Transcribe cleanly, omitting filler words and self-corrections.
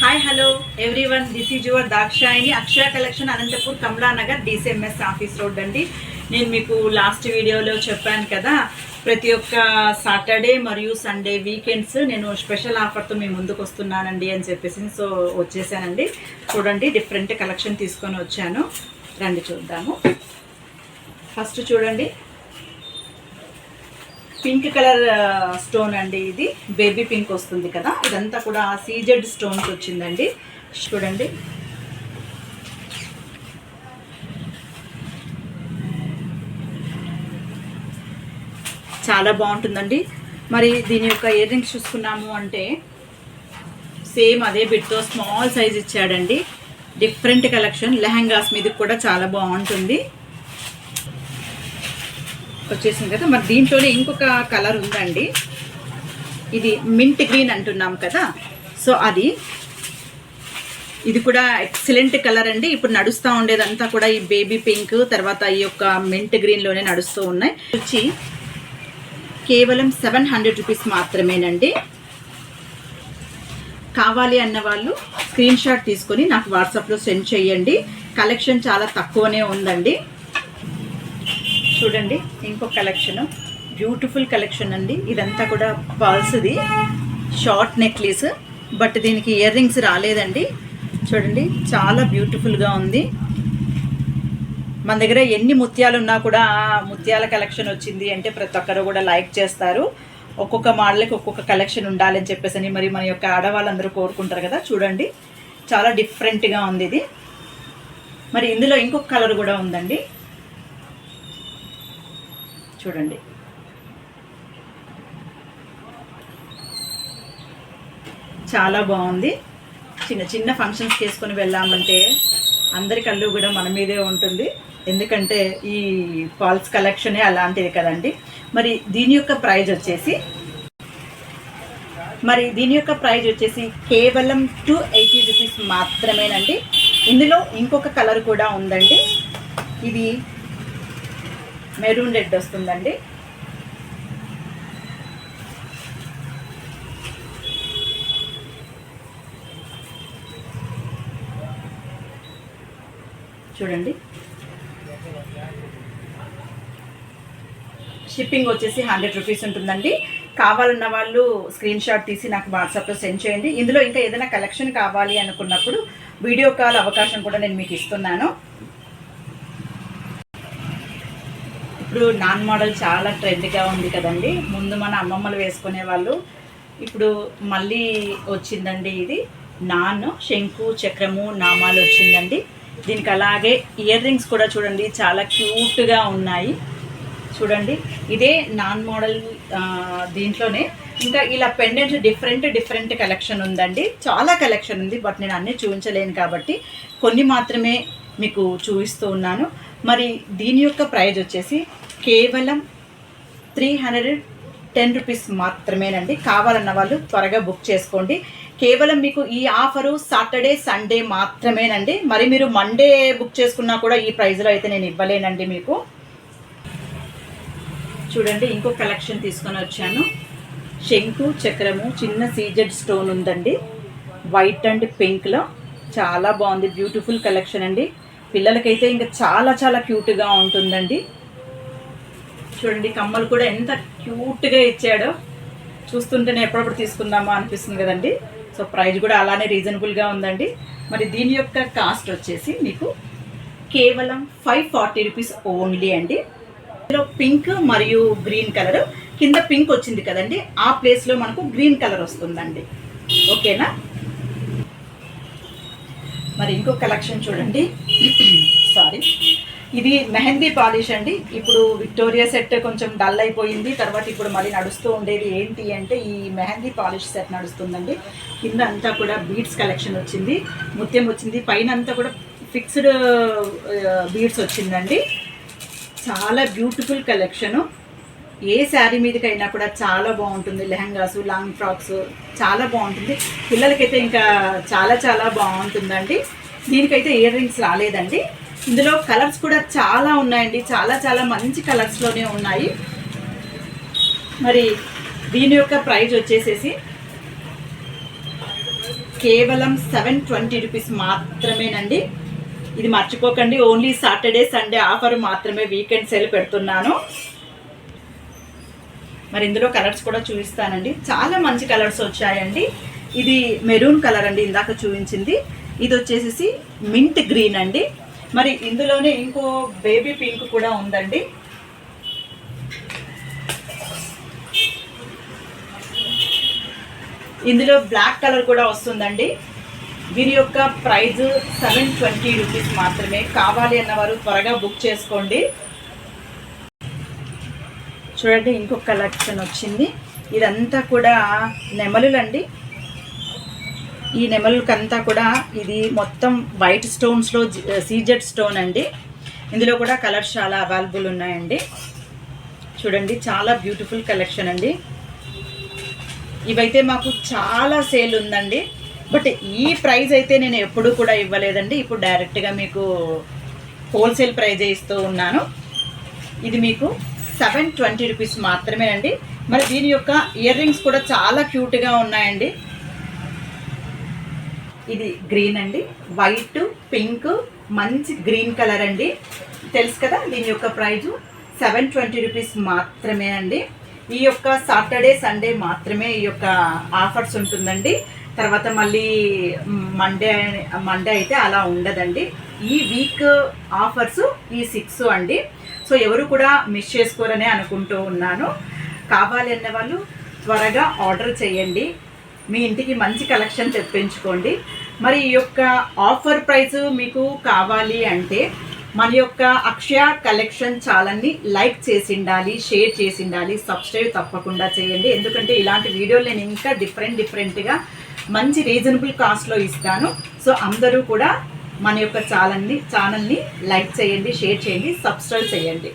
Hi hello everyone, this is your Dakshayani. Akshaya collection, Anantapur, Kamalanagar, DCMS office road అండి. నేను మీకు last వీడియోలో చెప్పాను కదా, ప్రతి ఒక్క సాటర్డే మరియు సండే వీకెండ్స్ నేను స్పెషల్ ఆఫర్తో మీ ముందుకు వస్తున్నానండి అని చెప్పేసి సో వచ్చేసానండి. చూడండి, డిఫరెంట్ కలెక్షన్ తీసుకొని వచ్చాను, రండి చూద్దాము. ఫస్ట్ చూడండి, పింక్ కలర్ స్టోన్ అండి. ఇది బేబీ పింక్ వస్తుంది కదా, ఇదంతా కూడా సీజెడ్ స్టోన్స్ వచ్చిందండి. చూడండి, చాలా బాగుంటుందండి. మరి దీని యొక్క ఇయర్ రింగ్స్ చూసుకున్నాము అంటే సేమ్ అదే బిట్తో స్మాల్ సైజ్ ఇచ్చాడండి. డిఫరెంట్ కలెక్షన్, లెహంగాస్ మీద కూడా చాలా బాగుంటుంది వచ్చేసింది కదా. మరి దీంట్లోనే ఇంకొక కలర్ ఉందండి, ఇది మింట్ గ్రీన్ అంటున్నాం కదా, సో ఇది కూడా ఎక్సలెంట్ కలర్ అండి. ఇప్పుడు నడుస్తూ ఉండేదంతా కూడా ఈ బేబీ పింక్, తర్వాత ఈ యొక్క మింట్ గ్రీన్లోనే నడుస్తూ ఉన్నాయి. వచ్చి కేవలం 700 రూపీస్ మాత్రమేనండి. కావాలి అన్న వాళ్ళు స్క్రీన్ షాట్ తీసుకొని నాకు వాట్సాప్లో సెండ్ చేయండి. కలెక్షన్ చాలా తక్కువనే ఉందండి. చూడండి, ఇంకో కలెక్షన్, బ్యూటిఫుల్ కలెక్షన్ అండి. ఇదంతా కూడా పర్ల్స్ది షార్ట్ నెక్లెస్, బట్ దీనికి ఇయర్ రింగ్స్ రాలేదండి. చూడండి, చాలా బ్యూటిఫుల్గా ఉంది. మన దగ్గర ఎన్ని ముత్యాలు ఉన్నా కూడా ముత్యాల కలెక్షన్ వచ్చింది అంటే ప్రతి ఒక్కరు కూడా లైక్ చేస్తారు. ఒక్కొక్క మోడల్కి ఒక్కొక్క కలెక్షన్ ఉండాలని చెప్పేసి మరి మన యొక్క ఆడవాళ్ళందరూ కోరుకుంటారు కదా. చూడండి, చాలా డిఫరెంట్గా ఉంది ఇది. మరి ఇందులో ఇంకొక కలర్ కూడా ఉందండి. చూడండి, చాలా బాగుంది. చిన్న చిన్న ఫంక్షన్స్కి వేసుకొని వెళ్ళామంటే అందరి కళ్ళు కూడా మన మీదే ఉంటుంది, ఎందుకంటే ఈ ఫాల్స్ కలెక్షనే అలాంటిది కదండి. మరి దీని యొక్క ప్రైజ్ వచ్చేసి కేవలం 280 రూపీస్ మాత్రమేనండి. ఇందులో ఇంకొక కలర్ కూడా ఉందండి, ఇది మెరూన్ రెడ్ వస్తుందండి. చూడండి, షిప్పింగ్ వచ్చేసి 100 రూపీస్ ఉంటుందండి. కావాలన్న వాళ్ళు స్క్రీన్ షాట్ తీసి నాకు వాట్సాప్లో సెండ్ చేయండి. ఇందులో ఇంకా ఏదైనా కలెక్షన్ కావాలి అనుకున్నప్పుడు వీడియో కాల్ అవకాశం కూడా నేను మీకు ఇస్తున్నాను. ఇప్పుడు నాన్ మోడల్ చాలా ట్రెండ్గా ఉంది కదండి. ముందు మన అమ్మమ్మలు వేసుకునే వాళ్ళు, ఇప్పుడు మళ్ళీ వచ్చిందండి ఇది నాన్ శంకు చక్రము నామాలు వచ్చిందండి. దీనికి అలాగే ఇయర్ రింగ్స్ కూడా చూడండి, చాలా క్యూట్గా ఉన్నాయి. చూడండి, ఇదే నాన్ మోడల్. దీంట్లోనే ఇంకా ఇలా పెండెంట్స్ డిఫరెంట్ కలెక్షన్ ఉందండి. చాలా కలెక్షన్ ఉంది, బట్ నేను అన్నీ చూపించలేను కాబట్టి కొన్ని మాత్రమే మీకు చూపిస్తూ ఉన్నాను. మరి దీని యొక్క ప్రైజ్ వచ్చేసి కేవలం 310 రూపీస్ మాత్రమేనండి. కావాలన్న వాళ్ళు త్వరగా బుక్ చేసుకోండి. కేవలం మీకు ఈ ఆఫరు సాటర్డే సండే మాత్రమేనండి. మరి మీరు మండే బుక్ చేసుకున్నా కూడా ఈ ప్రైజ్లో అయితే నేను ఇవ్వలేనండి మీకు. చూడండి, ఇంకో కలెక్షన్ తీసుకొని వచ్చాను. శంకు చక్రము చిన్న సీజెడ్ స్టోన్ ఉందండి, వైట్ అండ్ పింక్లో చాలా బాగుంది. బ్యూటిఫుల్ కలెక్షన్ అండి. పిల్లలకైతే ఇంకా చాలా క్యూట్గా ఉంటుందండి. చూడండి, కమ్మలు కూడా ఎంత క్యూట్గా ఇచ్చాడో, చూస్తుంటేనే ఎప్పుడప్పుడు తీసుకుందామా అనిపిస్తుంది కదండి. సో ప్రైస్ కూడా అలానే రీజనబుల్గా ఉందండి. మరి దీని యొక్క కాస్ట్ వచ్చేసి మీకు కేవలం 540 రూపీస్ ఓన్లీ అండి. ఇందులో పింక్ మరియు గ్రీన్ కలర్, కింద పింక్ వచ్చింది కదండి, ఆ ప్లేస్లో మనకు గ్రీన్ కలర్ వస్తుందండి. ఓకేనా. మరి ఇంకో కలెక్షన్ చూడండి, సారీ, ఇది మెహందీ పాలిష్ అండి. ఇప్పుడు విక్టోరియా సెట్ కొంచెం డల్ అయిపోయింది, తర్వాత ఇప్పుడు మళ్ళీ నడుస్తూ ఉండేది ఏంటి అంటే ఈ మెహందీ పాలిష్ సెట్ నడుస్తుందండి. కింద అంతా కూడా బీడ్స్ కలెక్షన్ వచ్చింది, ముత్యం వచ్చింది, పైన అంతా కూడా ఫిక్స్డ్ బీడ్స్ వచ్చిందండి. చాలా బ్యూటిఫుల్ కలెక్షను. ఏ శారీ మీదకైనా కూడా చాలా బాగుంటుంది. లెహంగాసు, లాంగ్ ఫ్రాక్స్ చాలా బాగుంటుంది. పిల్లలకైతే ఇంకా చాలా బాగుంటుందండి. దీనికైతే ఇయర్ రింగ్స్ రాలేదండి. ఇందులో కలర్స్ కూడా చాలా ఉన్నాయండి, చాలా మంచి కలర్స్లోనే ఉన్నాయి. మరి దీని యొక్క ప్రైస్ వచ్చేసేసి కేవలం 720 రూపీస్ మాత్రమేనండి. ఇది మర్చిపోకండి, ఓన్లీ సాటర్డే సండే ఆఫర్ మాత్రమే, వీకెండ్ సేల్ పెడుతున్నాను. మరి ఇందులో కలర్స్ కూడా చూపిస్తానండి. చాలా మంచి కలర్స్ వచ్చాయండి. ఇది మెరూన్ కలర్ అండి, ఇందాక చూపించింది. ఇది వచ్చేసి మింట్ గ్రీన్ అండి. మరి ఇందులోనే ఇంకో బేబీ పింక్ కూడా ఉందండి. ఇందులో బ్లాక్ కలర్ కూడా వస్తుందండి. దీని యొక్క ప్రైజ్ 720 రూపీస్ మాత్రమే. కావాలి అన్నవారు త్వరగా బుక్ చేసుకోండి. చూడండి, ఇంకొక కలెక్షన్ వచ్చింది. ఇదంతా కూడా నెమలులండి. ఈ నెమలుకంతా కూడా ఇది మొత్తం వైట్ స్టోన్స్లో సీజెడ్ స్టోన్ అండి. ఇందులో కూడా కలర్స్ చాలా అవైలబుల్ ఉన్నాయండి. చూడండి, చాలా బ్యూటిఫుల్ కలెక్షన్ అండి. ఇవైతే మాకు చాలా సేల్ ఉందండి. బట్ ఈ ప్రైస్ అయితే నేను ఎప్పుడూ కూడా ఇవ్వలేదండి. ఇప్పుడు డైరెక్ట్గా మీకు హోల్సేల్ ప్రైజే ఇస్తూ ఉన్నాను. ఇది మీకు 720 రూపీస్ మాత్రమేనండి. మరి దీని యొక్క ఇయర్ రింగ్స్ కూడా చాలా క్యూట్గా ఉన్నాయండి. ఇది గ్రీన్ అండి, వైట్ పింక్ మంచి గ్రీన్ కలర్ అండి. తెలుసు కదా, దీని యొక్క ప్రైజు 720 రూపీస్ మాత్రమే అండి. ఈ యొక్క సాటర్డే సండే మాత్రమే ఈ యొక్క ఆఫర్స్ ఉంటుందండి. తర్వాత మళ్ళీ మండే అయితే అలా ఉండదండి. ఈ వీక్ ఆఫర్స్ ఈ 6 అండి. సో ఎవరు కూడా మిస్ చేసుకోరనే అనుకుంటూ ఉన్నాను. కావాలి అన్న వాళ్ళు త్వరగా ఆర్డర్ చేయండి. మీ ఇంటికి మంచి కలెక్షన్ తెప్పించుకోండి. మరి ఈ యొక్క ఆఫర్ ప్రైస్ మీకు కావాలి అంటే మన యొక్క అక్షయ కలెక్షన్ ఛానల్ని లైక్ చేసి ఉండాలి, షేర్ చేసి ఉండాలి, సబ్స్క్రైబ్ తప్పకుండా చేయండి. ఎందుకంటే ఇలాంటి వీడియోలు నేను ఇంకా డిఫరెంట్గా మంచి రీజనబుల్ కాస్ట్లో ఇస్తాను. సో అందరూ కూడా మన యొక్క ఛానల్ని లైక్ చేయండి, షేర్ చేయండి, సబ్స్క్రైబ్ చేయండి.